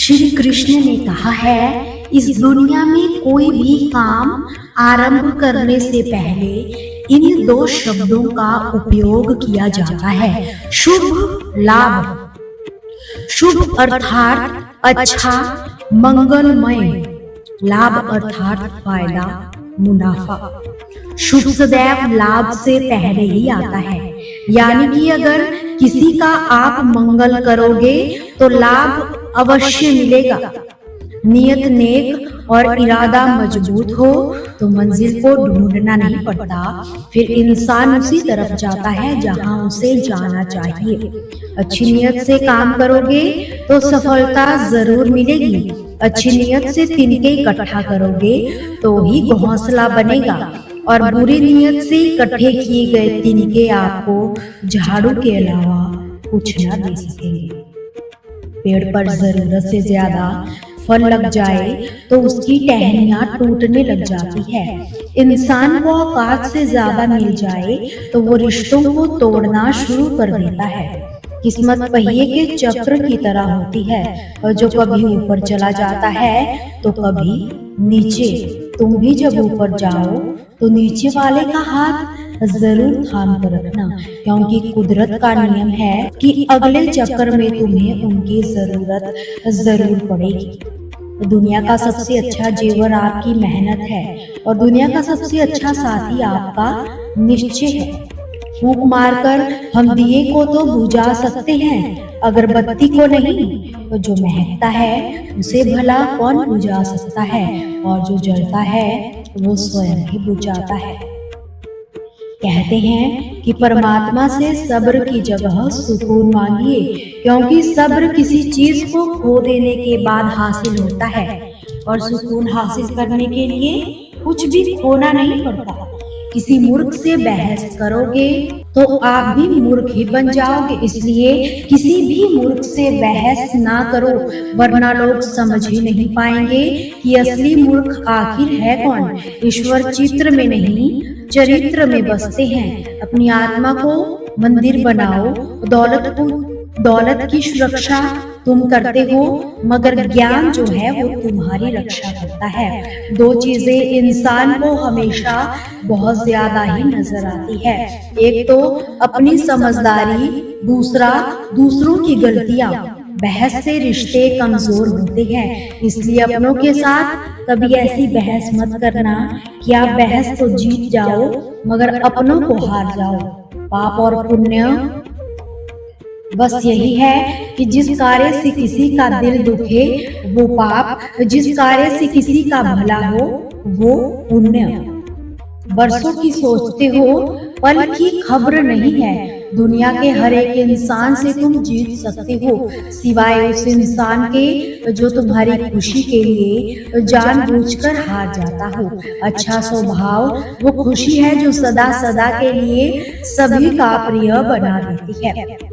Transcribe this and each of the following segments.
श्री कृष्ण ने कहा है, इस दुनिया में कोई भी काम आरंभ करने से पहले इन दो शब्दों का उपयोग किया जाता है, शुभ लाभ। शुभ अर्थात अच्छा, मंगलमय, लाभ अर्थात फायदा, मुनाफा। शुभ सदैव लाभ से पहले ही आता है, यानी कि अगर किसी का आप मंगल करोगे तो लाभ अवश्य मिलेगा। नियत नेक और इरादा मजबूत हो तो मंजिल को ढूंढना नहीं पड़ता, फिर इंसान उसी तरफ जाता है जहां उसे जाना चाहिए। अच्छी नियत से काम करोगे तो सफलता जरूर मिलेगी। अच्छी नियत से तिनके इकट्ठा करोगे तो ही घोंसला बनेगा, और बुरी नियत से इकट्ठे किए गए तिनके आपको झाड़ू के अलावा कुछ न दे सकेंगे। पेड़ पर जरूरत से ज्यादा फल लग जाए तो उसकी टहनियां टूटने लग जाती है। इंसान को औकात से ज्यादा मिल जाए तो वो रिश्तों को तोड़ना शुरू कर देता है। किस्मत पहिए के चक्र की तरह होती है, और जो कभी ऊपर चला जाता है तो कभी नीचे। तुम भी जब ऊपर जाओ तो नीचे वाले का हाथ जरूर थाम कर रखना, क्योंकि कुदरत का नियम है कि अगले चक्कर में तुम्हें उनकी जरूरत जरूर पड़ेगी। दुनिया का सबसे अच्छा जेवर आपकी मेहनत है, और दुनिया का सबसे अच्छा साथी आपका निश्चय है। फूंक मारकर हम दिए को तो बुझा सकते हैं, अगरबत्ती को नहीं। तो जो महकता है उसे भला कौन बुझा सकता है, और जो जलता है वो स्वयं ही बुझ जाता है। कहते हैं कि परमात्मा से सब्र की जगह सुकून मांगिए, क्योंकि सब्र किसी चीज को खो देने के बाद हासिल होता है, और सुकून हासिल करने के लिए कुछ भी खोना नहीं पड़ता। किसी मूर्ख से बहस करोगे तो आप भी मूर्ख ही बन जाओगे, इसलिए किसी भी मूर्ख से बहस ना करो, वरना लोग समझ ही नहीं पाएंगे कि असली मूर्ख आखिर है कौन। ईश्वर चित्र में नहीं चरित्र में बसते हैं। अपनी आत्मा को मंदिर बनाओ, दौलत की सुरक्षा तुम करते हो, मगर ज्ञान जो है वो तुम्हारी रक्षा करता है। दो चीजें इंसान को हमेशा बहुत ज्यादा ही नजर आती है, एक तो अपनी समझदारी, दूसरा दूसरों की गलतियां। बहस से रिश्ते कमजोर होते हैं, इसलिए अपनों के साथ कभी ऐसी बहस मत करना कि आप बहस तो जीत जाओ मगर अपनों को हार जाओ। पाप और पुण्य बस यही है कि जिस कार्य से किसी का दिल दुखे वो पाप, जिस कार्य से किसी का भला हो वो पुण्य। बरसों की सोचते हो पल की खबर नहीं है, दुनिया के हर एक इंसान से तुम जीत सकते हो, सिवाय उस इंसान के जो तुम्हारी खुशी के लिए जानबूझकर हार जाता हो। अच्छा स्वभाव वो खुशी है जो सदा सदा के लिए सभी का प्रिय बना देती है।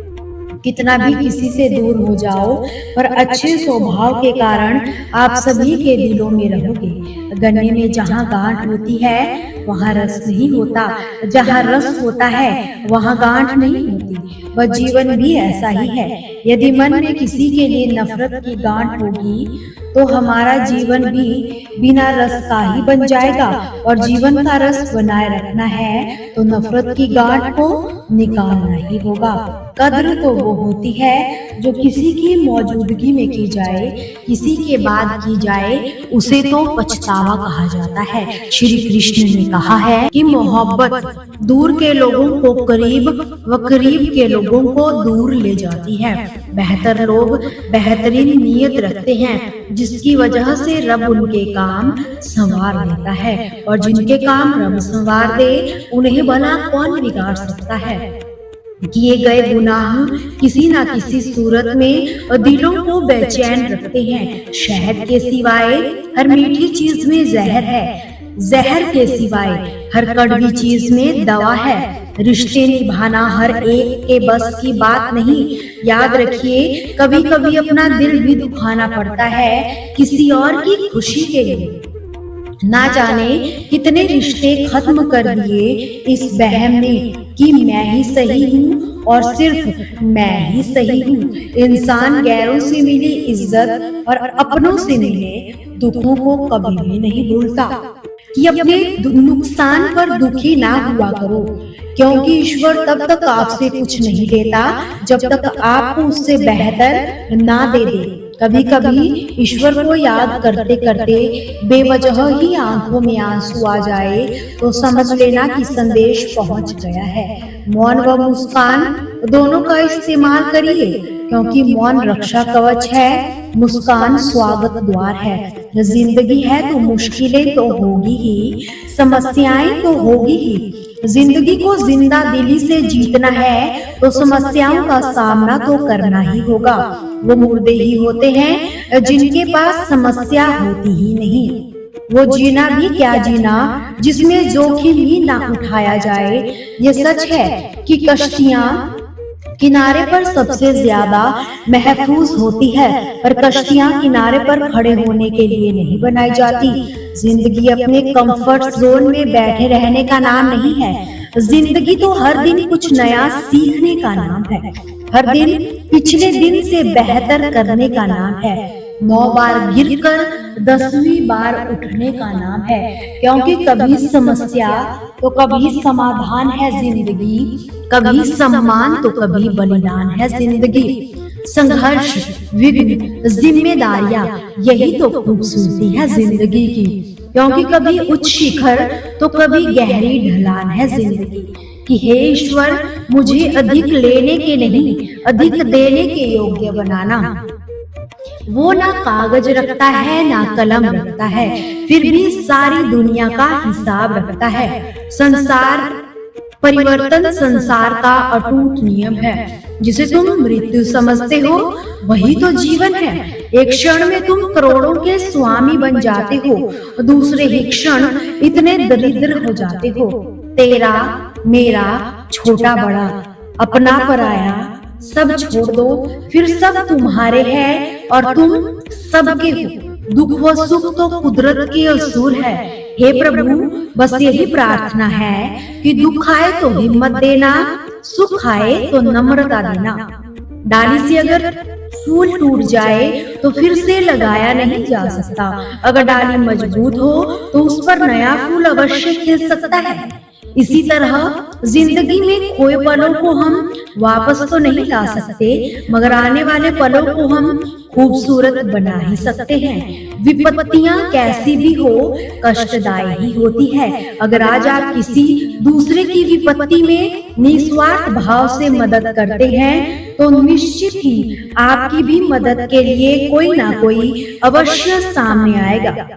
कितना भी किसी से दूर हो जाओ, पर अच्छे स्वभाव के कारण आप सभी के दिलों में रहोगे। गन्ने में जहाँ गांठ होती है वहाँ रस नहीं होता, जहाँ रस होता है वहाँ गांठ नहीं होती। वह जीवन भी ऐसा ही है। यदि मन में किसी के लिए नफरत की गांठ होगी तो हमारा जीवन भी बिना रस का ही बन जाएगा, और जीवन का रस बनाए रखना है तो नफरत की गांठ को निकालना ही होगा। कद्र तो वो होती है जो किसी की मौजूदगी में की जाए, किसी के बाद की जाए उसे तो पछतावा कहा जाता है। श्री कृष्ण ने कहा है कि मोहब्बत दूर के लोगों को करीब व करीब के लोगों को दूर ले जाती है। बेहतर लोग बेहतरीन नीयत रखते हैं, जिसकी वजह से रब उनके काम संवार देता है, और जिनके काम रब संवार दे उन्हें भला कौन बिगाड़ सकता है। किए गए गुनाह किसी न किसी सूरत में दिलों को बेचैन रखते हैं। शहद के सिवाय हर मीठी चीज में जहर है, जहर के सिवाय हर कड़वी चीज में दवा है। रिश्ते निभाना हर एक के बस की बात नहीं। याद रखिए, कभी कभी अपना दिल भी दुखाना पड़ता है किसी और की खुशी के लिए। ना जाने कितने रिश्ते खत्म कर दिए इस वहम ने कि मैं ही सही हूँ और सिर्फ मैं ही सही हूँ। इंसान गैरों से मिली इज्जत और अपनों से मिले दुखों को कभी भी नहीं भूलता कि अपने नुकसान पर दुखी ना हुआ करो, क्योंकि ईश्वर तब तक आपसे कुछ नहीं लेता जब तक आपको उससे बेहतर ना दे दे। कभी कभी ईश्वर को याद करते करते बेवजह ही आंखों में आंसू आ जाए तो समझ लेना कि संदेश पहुंच गया है। मौन व मुस्कान दोनों का इस्तेमाल करिए, क्योंकि मौन रक्षा कवच है, मुस्कान स्वागत द्वार है। जिंदगी है तो मुश्किलें तो होगी ही, समस्याएं तो होगी ही। जिंदगी को जिंदा दिली से जीतना है तो समस्याओं का सामना तो करना ही होगा। वो मुर्दे ही होते हैं जिनके पास समस्या होती ही नहीं। वो जीना भी क्या जीना जिसमें जोखिम ही ना उठाया जाए। ये सच है कि कश्तियां किनारे पर सबसे ज्यादा महफूज होती है, पर कश्तियां किनारे पर खड़े होने के लिए नहीं बनाई जाती। जिंदगी अपने कंफर्ट जोन में बैठे रहने का नाम नहीं है। जिंदगी तो हर दिन कुछ नया सीखने का नाम है, हर दिन पिछले दिन से बेहतर करने का नाम है। 9 बार गिरकर 10वीं बार उठने का नाम है, क्योंकि कभी समस्या तो कभी समाधान है जिंदगी, कभी सम्मान तो कभी बलिदान है जिंदगी। संघर्ष, विघ्न, जिम्मेदारियां, यही तो खूबसूरती है जिंदगी की, क्योंकि कभी उच्च शिखर तो कभी गहरी ढलान है जिंदगी। कि हे ईश्वर, मुझे अधिक लेने के नहीं अधिक देने के योग्य बनाना। वो ना कागज रखता है ना कलम रखता है, फिर भी सारी दुनिया का हिसाब रखता है। संसार परिवर्तन संसार का अटूट नियम है। जिसे तुम मृत्यु समझते हो वही तो जीवन है। एक क्षण में तुम करोड़ों के स्वामी बन जाते हो, दूसरे ही क्षण इतने दरिद्र हो जाते हो। तेरा मेरा छोटा बड़ा अपना पराया सब छोड़ दो, फिर सब तुम्हारे हैं और तुम सबके हो। दुख व सुख तो कुदरत के असूल है। हे प्रभु, बस यही प्रार्थना है कि दुख आए तो हिम्मत देना, सुख आए तो नम्रता देना। डाली से अगर फूल टूट जाए तो फिर से लगाया नहीं जा सकता। अगर डाली मजबूत हो तो उस पर नया फूल अवश्य खिल सकता है। इसी तरह जिंदगी में खोए पलों को हम वापस तो नहीं ला सकते, मगर आने वाले पलों को हम खूबसूरत बना ही सकते हैं। विपत्तियां कैसी भी हो कष्टदायी ही होती है। अगर आज आप किसी दूसरे की विपत्ति में निस्वार्थ भाव से मदद करते हैं तो निश्चित ही आपकी भी मदद के लिए कोई ना कोई अवश्य सामने आएगा।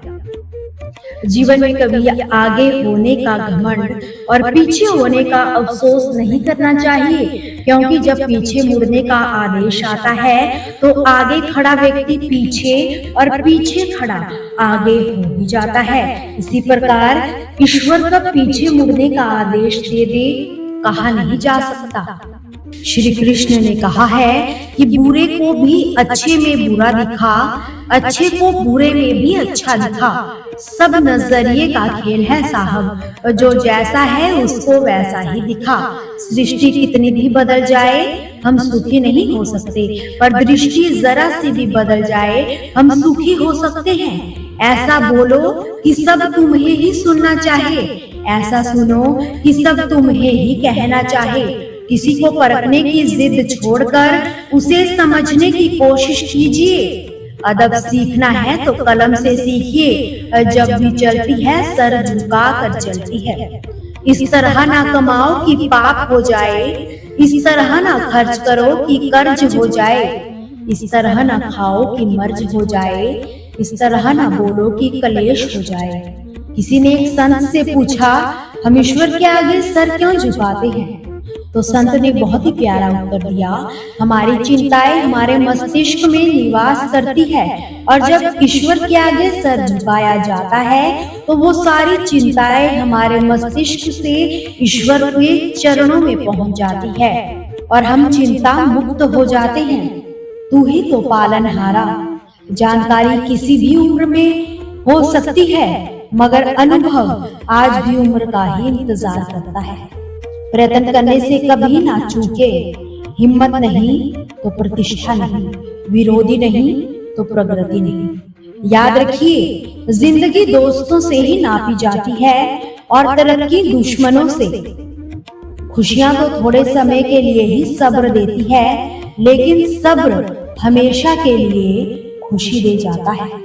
जीवन में कभी आगे होने का घमंड और पीछे होने का अफसोस नहीं करना चाहिए, क्योंकि जब पीछे मुड़ने का आदेश आता है तो आगे खड़ा व्यक्ति पीछे और पीछे खड़ा आगे हो ही जाता है। इसी प्रकार ईश्वर का पीछे मुड़ने का आदेश दे दे कहा नहीं जा सकता। श्री कृष्ण ने कहा है कि बुरे को भी अच्छे में बुरा दिखा, अच्छे को बुरे में भी अच्छा दिखा। सब नजरिए का खेल है साहब, जो जैसा है उसको वैसा ही दिखा। सृष्टि कितनी भी बदल जाए हम सुखी नहीं हो सकते, पर दृष्टि जरा सी भी बदल जाए हम सुखी हो सकते हैं। ऐसा बोलो कि सब तुम्हें ही सुनना चाहे, ऐसा सुनो कि सब तुम्हें ही कहना चाहे। किसी को परखने की जिद छोड़कर उसे समझने की कोशिश कीजिए। अदब सीखना है तो कलम से सीखिए, जब भी चलती है सर झुका कर चलती है। इस तरह ना कमाओ कि पाप हो जाए, इस तरह ना खर्च करो कि कर्ज हो जाए, इस तरह ना खाओ कि मर्ज हो जाए, इस तरह ना बोलो कि कलेश हो जाए। किसी ने एक संत से पूछा, हम ईश्वर के आगे सर क्यों झुकाते हैं? तो संत ने बहुत ही प्यारा उत्तर दिया, हमारी चिंताएं हमारे मस्तिष्क में निवास करती है, और जब ईश्वर के आगे सर झुकाया जाता है तो वो सारी चिंताएं हमारे मस्तिष्क से ईश्वर के चरणों में पहुंच जाती है और हम चिंता मुक्त हो जाते हैं। तू ही तो पालनहारा। जानकारी किसी भी उम्र में हो सकती है, मगर अनुभव आज भी उम्र का ही इंतजार करता है। प्रयत्न करने से कभी ना चूके, हिम्मत नहीं तो प्रतिष्ठा नहीं, विरोधी नहीं तो प्रगति नहीं। याद रखिए, जिंदगी दोस्तों से ही नापी जाती है और तरक्की दुश्मनों से। खुशियां तो थोड़े समय के लिए ही सब्र देती है, लेकिन सब्र हमेशा के लिए खुशी दे जाता है।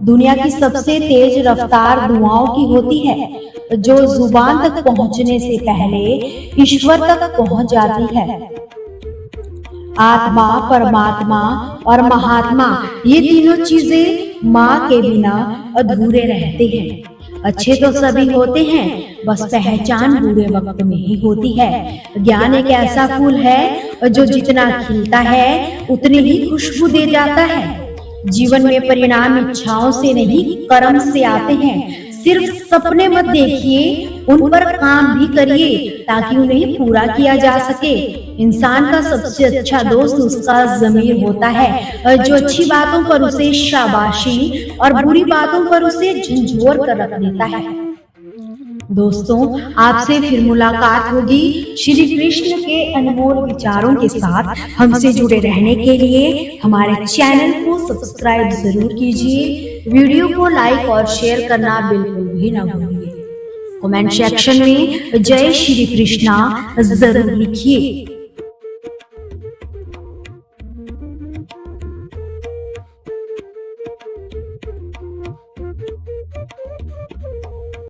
दुनिया की सबसे तेज रफ्तार दुआओं की होती है, जो जुबान तक पहुंचने से पहले ईश्वर तक पहुंच जाती है। आत्मा, परमात्मा और महात्मा, ये तीनों चीजें माँ के बिना अधूरे रहते हैं। अच्छे तो सभी होते हैं, बस पहचान बुरे वक्त में ही होती है। ज्ञान एक ऐसा फूल है जो जितना खिलता है उतनी ही खुशबू दे जाता है। जीवन में परिणाम इच्छाओं से नहीं, कर्म से आते हैं। सिर्फ सपने मत देखिए, उन पर काम भी करिए ताकि उन्हें पूरा किया जा सके। इंसान का सबसे अच्छा दोस्त उसका ज़मीर होता है, जो अच्छी बातों पर उसे शाबाशी और बुरी बातों पर उसे झंझोर कर रख देता है। दोस्तों, आपसे फिर मुलाकात होगी श्री कृष्ण के अनमोल विचारों के साथ। हमसे जुड़े रहने के लिए हमारे चैनल को सब्सक्राइब जरूर कीजिए। वीडियो को लाइक और शेयर करना बिल्कुल भी ना भूलिए। कमेंट सेक्शन में जय श्री कृष्णा जरूर लिखिए।